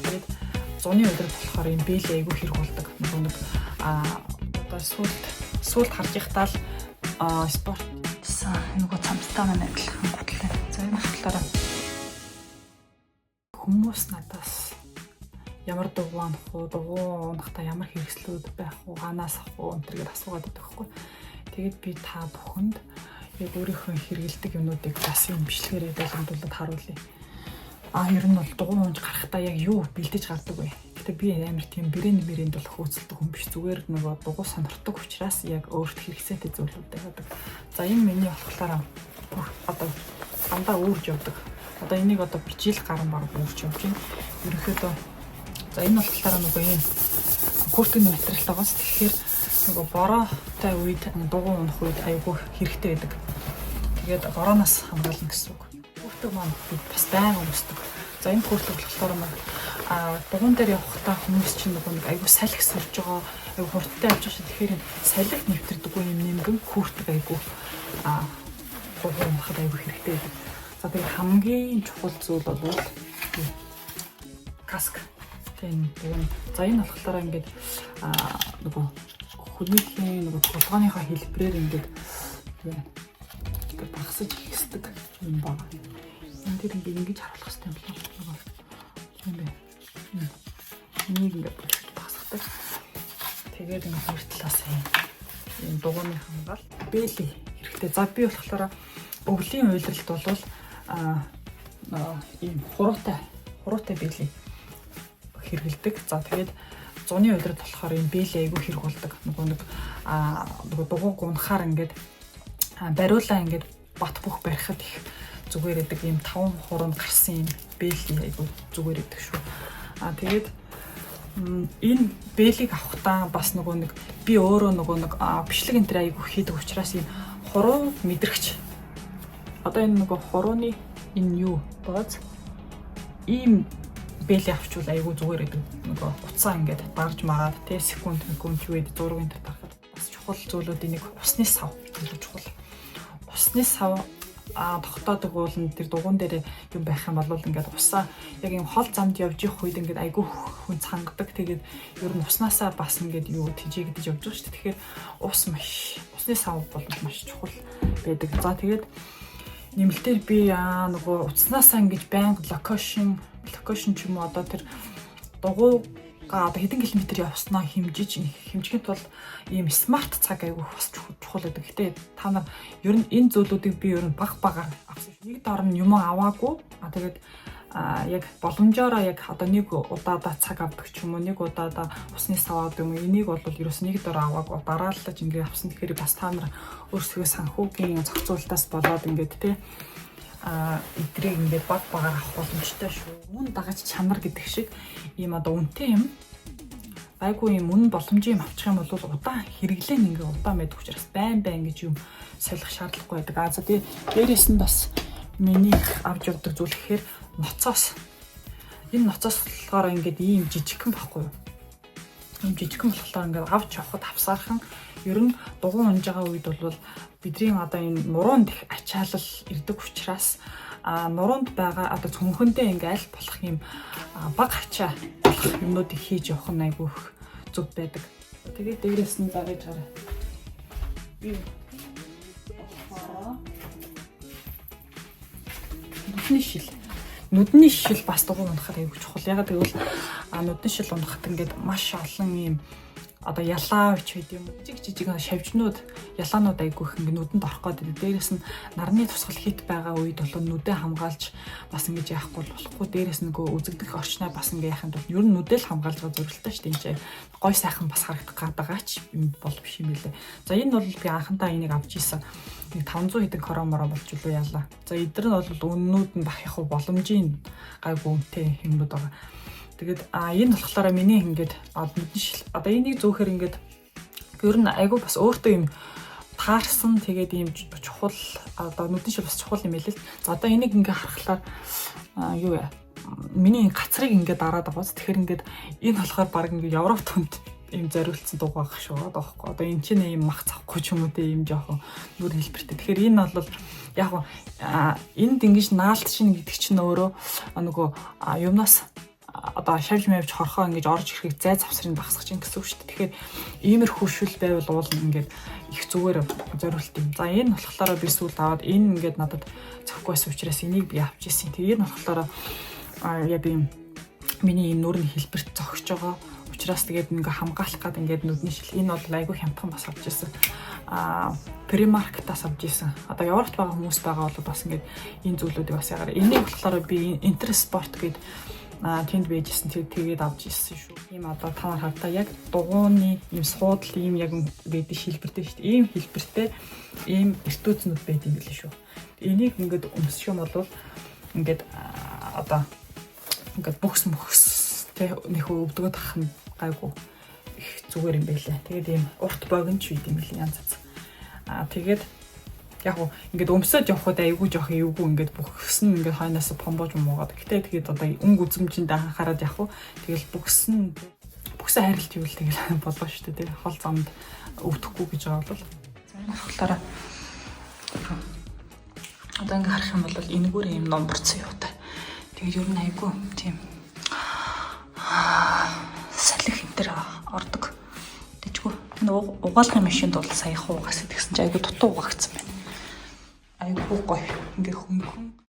тэгээд зуны өдрөд болохоор юм бэлээ айгүй хэрэг болдог. Нэг одоо сүлд харж ихтаал спорт нөгөө цамцтай маань адилхан готлаа. За энэ болохоор хүмүүс надаас ямар дугуй анх уу, дугуй унахтаа ямар хэрэгслүүд байх уу, ганаас авах уу өнтергээд асуугаад байдаг байхгүй. Тэгээд би та бүхэнд яг өөрийнхөө хэрэгэлдэг юмнуудыг бас юм бичлэгээр байлгамдуулаад харуулъя. Ер нь бол дугуй унж гарахтаа яг юу бэлдэж гардаг вэ? Гэтэ би амар тийм брэнд болох хөөцөлдөг хүн биш. Зүгээр нөгөө дугуй сонирхдаг учраас яг өөрт хэрэгцээтэй зүйлүүдтэй байдаг. За энэ миний болохоор одоо дандаа өөрж явдаг. Одоо энийг одоо жил гарan баг өөрч явж байна. Ерөнхийдөө за энэ болохоор нөгөө юм куртгийн материалтайгаас тэгэхээр нөгөө бороотой үед дугуй унах үед айгүй хэрэгтэй байдаг. Тэгээд борооноос хамгаална гэсэн үг. Куртэг маань бас байнга өмсдөг. За энэ куртэг болохоор дугуйн дээр явахдаа хүмүүс чинь нөгөө нэг айгүй салхи сорж байгаа, айгүй хурдтай явж байгаа. Тэгэхээр салхи нэвтрдэггүй юм нэмгэн куртэг айгүй дугуй унахад айгүй хэрэгтэй байдаг. За тэгээд хамгийн чухал зүйл бол каск. За энэ болохоор ингээд нөгөө хүнийхээ нөгөө толгойнхоо хэлбэрээр ингээд багсаж ихсдэг юм байна. Энэ тэр ингээд ингэж харуулах хэрэгтэй юм байна. Тийм бэ. Энийг ингээд багсахдаг. Тэгээд ингээд хоёр талаас юм дугуйны хамгаал бэлий хэрэгтэй. За би болохоор өвлийн уйлралд бол ийм хуруутай бэлий хэрэгэлдэг. За тэгээд зуны өдрөд болохоор юм бэлээ айгүй хэрэг болдог. Нөгөө дугуйг унахаар ингээд бариулаа ингээд бат бөх барихад их зүгээр байдаг юм 5 хуруунд гарсан юм бэлээ айгүй зүгээр байдаг шүү. Тэгээд энэ бэлийг авахдаа бас нөгөө нэг би өөрөө нөгөө нэг бичлэг энэ төр айгүй хийдэг учраас юм хуруу мэдрэгч. Одоо энэ нөгөө хурууны энэ юу бооз ийм бэлээ авчвал айгүй зүгээр гэдэг. Нөгөө уцаа ингээд барж магаад тэ секунд юу гэдэг зургийн дээр тарахад бас чухал зүйлүүдийн нэг усны сав гэдэг чухал. Усны сав тогтоодог уулын тэр дугуун дээр юм байх юм бол ингээд усаа яг юм хол замд явж явах үед ингээд айгүй хүн цангадаг. Тэгээд ер нь уснаасаа бас ингээд юу тижээгдэж явж байгаа шүү дээ. Тэгэхээр усны сав бол маш чухал байдаг. За тэгээд нэмэлтээр би нөгөө уцнаасаа ингээд байнга локейшн ч юм уу одоо тэр дугуйгаа одоо хэдэн километр явснаа хэмжихэд бол ийм смарт цаг айгүй бас чухал байдаг. Гэтэ та нар ер нь энэ зүйлүүдийг би ер нь багаар авсан. Нэг дор нь юм аваагүй. Тэгээд яг боломжоор яг одоо нэг удаадаа цаг авдаг ч юм уу, нэг удаадаа усны сав авдаг юм. Энийг бол ерөөс нэг дор аваагүй. Дарааллаж ингээд авсан. Тэгэхээр бас та нар өөрсдөө санхүүгийн зохицуулалтаас болоод ингээд тий эдрийг ингээд багаар авах боломжтой шүү. Мөн дагаж чанар гэдэг шиг ийм одоо үнэтэй юм. Айгүй юм үнэн боломжийн юм авчих юм бол удаан хэрэглэн ингээд удаан байдаг учраас байн гэж юм солих шаардлагагүй байдаг. За дээрээс нь бас миний авч явдаг зүйл гэхээр ноцоос. Энэ ноцоос болохоор ингээд ийм жижигхэн байхгүй юу? Ийм жижигхэн болохоор ингээд авч явахад авсаархан ер нь дугуй унж байгаа үед бол бидний одоо энэ нуруунд их ачаалал ирдэг учраас нуруунд байгаа одоо цөмхөндөө ингээ аль болох юм баг ачаа болох юмнуудыг хийж явах нь айгүй зөв байдаг. Тэгээд дээрээс нь загаж гараа. Би нүдний шил бас дугуй унахад айгүй чухал. Ягаад гэвэл нүдний шил унахад ингээд маш олон юм одоо ялаа ч байд юм. Жижиг шавжнууд, ялаанууд айгүй их ингээд нүдэнд орох гэдэг. Дээрээс нь нарны тусгал хит байгаа үед бол нүдээ хамгаалж бас ингэж яахгүй болохгүй. Дээрээс нь нөгөө үзэгдэх орчноо бас ингэ яханд бол ер нь нүдээ л хамгаалж байгаа зорилттой шүү дээ. Энд гой сайхан бас харагдах гадаагаа ч юм бол биш юм билээ. За энэ бол би анхандаа энийг авч ийсэн. Нэг 500 хэдэн коромороо болчихлоо ялаа. За эдгээр нь бол үннүүд нь бах яг боломжийн гайгүй үнэтэй юмнууд байгаа. Тэгээд энэ болохоор миний ингээд одоо энийг зөөхөр ингээд ер нь айгүй бас өөртөө юм таарсан тэгээд ийм чухал одоо нүдний шил бас чухал юм байл л. За одоо энийг ингээд харахаар юу вэ? Миний гацрыг ингээд дараад байгаа. Тэгэхээр ингээд энэ болохоор баг ингээд Европ төнд ийм зориулсан дуг байх шүү дээ байхгүй. Одоо энэ чинь ийм мах цавхгүй ч юм уу те ийм жоохон нүд хэлбэртэй. Тэгэхээр энэ бол яг энд ингэж наалт шин гэдэг чинь өөрөө нөгөө юмнаас одоо шавж мавж хорхоо ингэж орж ирэхийг зай завсрын багсгаж ин гэсэн үг шүү дээ. Тэгэхээр иймэрхүү шүл байвал уул ингээд их зүгээр зориулт юм. За энэ болохоор би сүүл аваад энэ ингээд надад зохихгүй байсан учраас энийг би авч ирсэн. Тэгээ энэ болохоор яг юм миний энэ нүрийн хэлбэрт зогсож байгаа учраас тэгээд ингээ хамгаалах гээд ингээд нүдний шил энэ бол айгүй хямдхан бас авч ирсэн. Примарктаас авч ирсэн. Одоо Европт байгаа хүмүүс байгаа бол бас ингээд энэ зүйлүүдийг бас ягаар. Энийг болохоор би Интерспорт гээд тэнд байжсэн. Тэгээд авч ирсэн шүү. Ийм одоо та нар хавтаа яг дугууны ийм суудл ийм яг байдаг шилбэртэй шүү дээ. Ийм хэлбэртэй ийм эртүүцнүүд байдаг юм билээ шүү. Энийг ингээд өмсөх юм бол ингээд одоо ингээд бүхс мөхстэй нөхөө өвдгöd ах нь гайгүй их зүгээр юм байлаа. Тэгээд ийм урт богиноч үйд юм билээ янз янз. Тэгээд яг уу ингээд өмсөж явхад айгүй жоох эвгүй ингээд бүхсэн ингээд хойноос помбож муугаад. Гэтэ тэгээд одоо өнгө үзмжинд анхаарад яг уу тэгэл бүхсэн харилт юу л тэгэл болоо шүү дээ. Тэг хол замд өвдөхгүй гэж байгаа бол. За энэ болохоор одоо ингээд харах юм бол энэгээр юм ном борцсон юутай. Тэгээд ер нь айгүй тийм салхи хэмтэр ордог. Тэжгүй угаалгын машинд бол сая хуугаас тэгсэн чи айгүй дутуу угаагцсан байна. Айгүй гоё ингээ хөнгөн